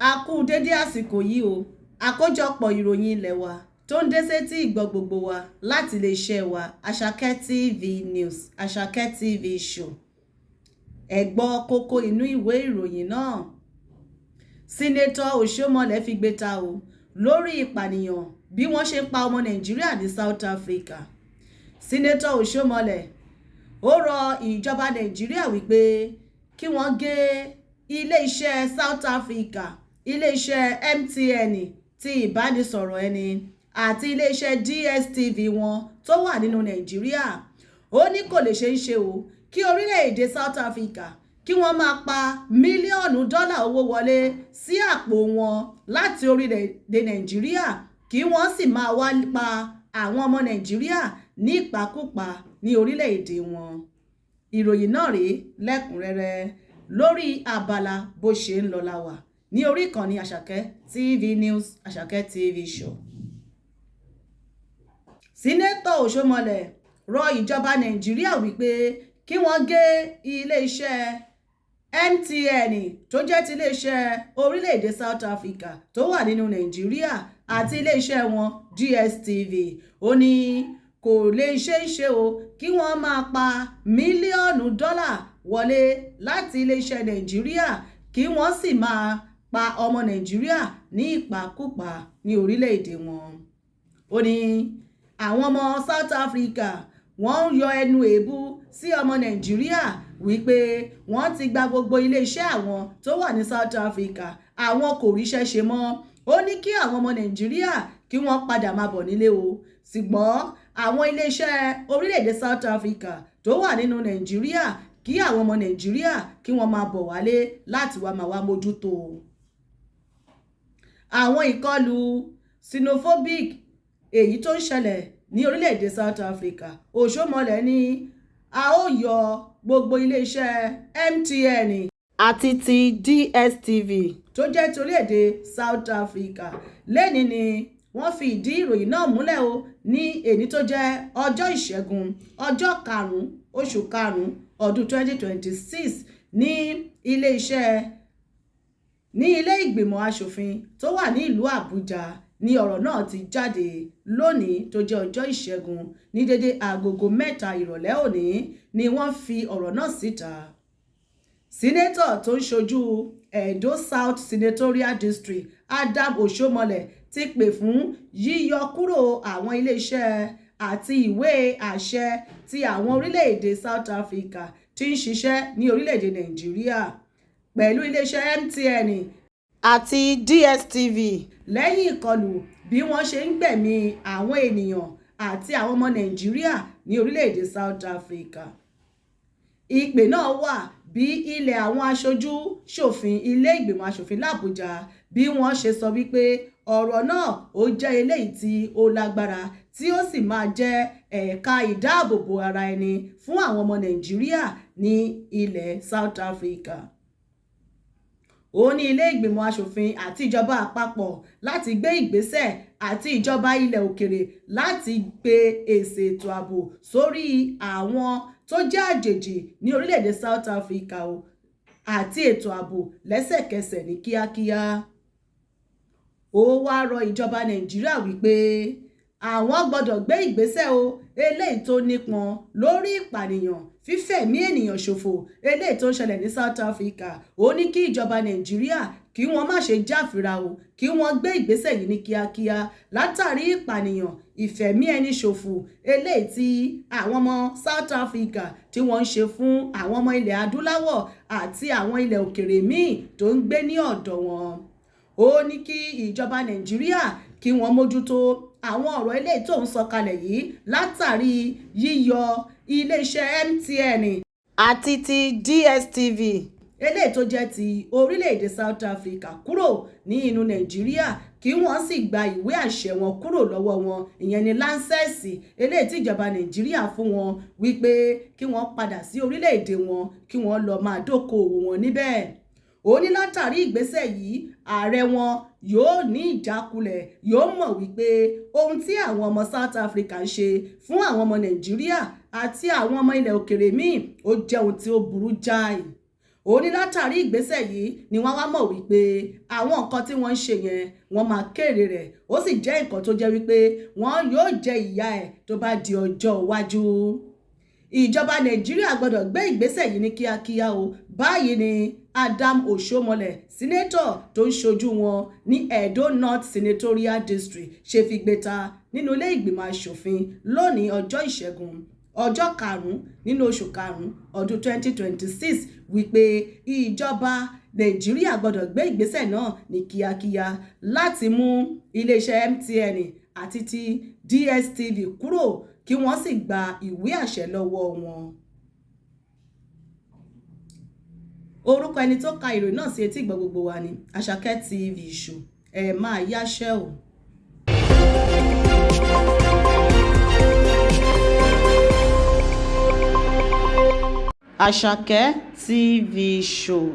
A kú dédé àsìkò yìí o. Àkójọpọ̀ ìròyìn ilé wa tó ń dé sétí ìgbọ́ gbogbo wa láti iléeṣẹ́ wa Àṣàkẹ́ TV News, Àṣàkẹ́ TV Show. Ẹ gbọ́ kókó inú ìwé ìròyìn náà. Sínétọ̀ Oshiomhole fi gbé ta o lórí ìpànìyàn bí wọ́n ṣe pa ọmọ Nàìjíríà ní South Africa. Sínétọ̀ Oshiomhole ó rọ ìjọba Nàìjíríà wípé kí wọ́n gé ilé-iṣẹ́ South Africa, ilé-iṣẹ́ MTN ti ìbánisọ̀rọ̀ ẹni àti ilé-iṣẹ́ DSTV wọn tó wà nínú Nàìjíríà. Ó ní kò lè ṣeé ṣe o kí orílẹ̀-èdè South Africa kí wọ́n máa pa mílíọ̀nù dọ́là owó wọlé sí àpò wọn láti orílẹ̀-èdè Nàìjíríà kí wọ́n sì máa wá pa àwọn ọmọ Nàìjíríà ní ìpakúpa ní orílẹ̀-èdè wọn. Ìròyìn náà rèé lẹ́kùnrẹ́rẹ́ lórí abala bó ṣe ń lọ láwà ní orí ìkànnì Àṣàkẹ́ TV News, Àṣàkẹ́ TV Show. Sínétọ̀ Oshiomhole rọ ìjọba Nàìjíríà wípé kí wọ́n gé ilé-iṣẹ́ MTN tó jẹ́ ti ilé-iṣẹ́ orílẹ̀-èdè South Africa tó wà nínú Nàìjíríà àti ilé-iṣẹ́ wọn DSTV. Ó ní kò lè ṣeé ṣe o kí wọ́n máa pa mílíọ̀nù dọ́là wọlé láti ilé-iṣẹ́ Nàìjíríà kí wọ́n sì máa pa ọmọ Nàìjíríà ní ìpakúpa ní orílẹ̀-èdè wọn. Ó ní àwọn ọmọ South Africa wọ́n ń yọ ẹnu èébú sí ọmọ Nàìjíríà wípé wọ́n ti gba gbogbo ilé-iṣẹ́ àwọn tó wà ní South Africa, àwọn kò ríṣẹ́ ṣe mọ́. Ó ní kí àwọn ọmọ Nàìjíríà kí wọ́n padà máa bọ̀ nílé o. Ṣùgbọ́n àwọn ilé-iṣẹ́ orílẹ̀-èdè South Africa tó wà nínú Nàìjíríà kí àwọn ọmọ Nàìjíríà kí wọ́n máa bọ̀ wálé láti wá máa wá mójútó. Àwọn ìkọlù xenophobic èyí tó ń ṣẹlẹ̀ ní orílẹ̀-èdè South Africa, Oshiomhole ní a ó yọ gbogbo ilé-iṣẹ́ MTN àti ti DSTV tó jẹ́ ti orílẹ̀-èdè South Africa. Lẹ́ni ni wọ́n fi ìdí ìròyìn náà múlẹ̀ o ní èní tó jẹ́ ọjọ́ ìṣẹ́gun ọjọ́ 5 oṣù 5 ọdún 2026 ní ilé ìgbìmọ̀ asòfin tó wà ní ìlú Àbújá ní ọ̀rọ̀ náà ti jáde lónìí tó jẹ́ ọjọ́ ìṣẹ́gun ní dédé agogo 3 ìrọ̀lẹ́ òní ni wọ́n fi ọ̀rọ̀ náà síta. Sínétọ̀ tó ń ṣojú Edo South Senatorial District Adam Oshiomhole ti pè fún yíyọ kúrò àwọn ilé-iṣẹ́ àti ìwé àṣẹ tí àwọn orílẹ̀-èdè South Africa tí ń ṣiṣẹ́ ní orílẹ̀-èdè Nàìjíríà pẹ̀lú ilé-iṣẹ́ MTN àti DSTV lẹ́yìn ìkọlù bí wọ́n ṣe ń gbẹ̀mí àwọn ènìyàn àti àwọn ọmọ Nàìjíríà ní orílẹ̀-èdè South Africa. Ìpè náà wà bí ilẹ̀ àwọn aṣojú ṣòfin ilé ìgbìmọ̀ aṣòfin l'Àbújá bí wọ́n ṣe sọ wípé ọ̀rọ̀ náà ó jẹ́ eléyìí tí ó lágbára tí ó sì máa jẹ́ ẹ̀ka ìdáàbòbò ara ẹni fún àwọn ọmọ Nàìjíríà ní ilẹ̀ South Africa. Ó ní ilé ìgbìmọ̀ aṣòfin àti ìjọba àpapọ̀ láti gbé ìgbésẹ̀ àti ìjọba ilẹ̀ òkèrè láti gbé èsì ètò ààbò sórí àwọn tó jẹ́ àjèjì ní orílẹ̀-èdè South Africa o àti ètò ààbò lẹ́sẹ̀kẹsẹ̀ ní kíákíá. Ó wá rọ ìjọba Nàìjíríà wípé àwọn gbọ́dọ̀ gbé ìgbésẹ̀ o eléyìí tó nípọn lórí ìpànìyàn fífẹ̀mí ènìyàn ṣòfò eléyìí tó ń ṣẹlẹ̀ ní South Africa. Ó ní kí ìjọba Nàìjíríà kí wọ́n má ṣe jáfira o kí wọ́n gbé ìgbésẹ̀ yìí ní kíákíá látàrí ìpànìyàn ìfẹ̀mí ẹni ṣòfò eléyìí tí àwọn ọmọ South Africa tí wọ́n ń ṣe fún àwọn ọmọ ilẹ̀ adúláwọ̀ àti àwọn ilẹ̀ òkèrè míì tó ń gbé ní ọ̀dọ̀ wọn. Ó ní kí ìjọba Nàìjíríà kí wọ́n mójútó àwọn ọ̀rọ̀ eléyìí tó ń sọ kalẹ̀ yìí látàrí yíyọ ilé-iṣẹ́ MTN àti ti DSTV eléyìí tó jẹ́ ti orílẹ̀-èdè South Africa kúrò ní inú Nàìjíríà kí wọ́n sì gba ìwé àṣẹ wọn kúrò lọ́wọ́ wọn, ìyẹn ni láńsẹ̀sì eléyìí tí ìjọba Nàìjíríà fún wọn wípé kí wọ́n padà sí orílẹ̀-èdè wọn kí wọ́n lọ máa dókòwò wọn níbẹ̀. Ó ní látàrí ìgbésẹ̀ yìí ààrẹ wọn yóò ní ìjákulẹ̀, yóò mọ̀ wípé ohun tí àwọn ọmọ South Africa ń ṣe fún àwọn ọmọ Nàìjíríà àti àwọn ọmọ ilẹ̀ òkèrè míì ó jẹ́ ohun tí ó burú jáì. ó ní látàrí ìgbésẹ̀ yìí ni wọ́n wá mọ̀ wípé àwọn nǹkan tí wọ́n ń ṣe yẹn wọ́n máa kéré rẹ̀, ó sì jẹ́ nǹkan tó jẹ́ wípé wọ́n yóò jẹ ìyà ẹ̀ tó bá di ọjọ́ iwájú. Ìjọba Nàìjíríà gbọ́dọ̀ gbé ìgbésẹ̀ yìí ní kíákíá o. Báyìí ni Adam Oshiomhole, sínétọ̀ tó ń ṣojú wọn ní Edo North Senatorial District, ṣe fi gbé ta nínú ilé ìgbìmọ̀ asòfin lónìí ọjọ́ ìṣẹ́gun ọjọ́ 5 nínú oṣù 5 ọdún 2026 wípé ìjọba Nàìjíríà gbọ́dọ̀ gbé ìgbésẹ̀ náà ní kíákíá láti mú iléeṣẹ́ MTN àti ti DSTV kúrò kí wọ́n sì gba ìwé àṣẹ lọ́wọ́ wọn. Orúkọ ẹni tó ka ìròyìn náà sí etí ìgbọ́ gbogbo wa ni Àṣàkẹ́ TV Show. Ẹ máa yáṣẹ́ o. Àṣàkẹ́ TV Show.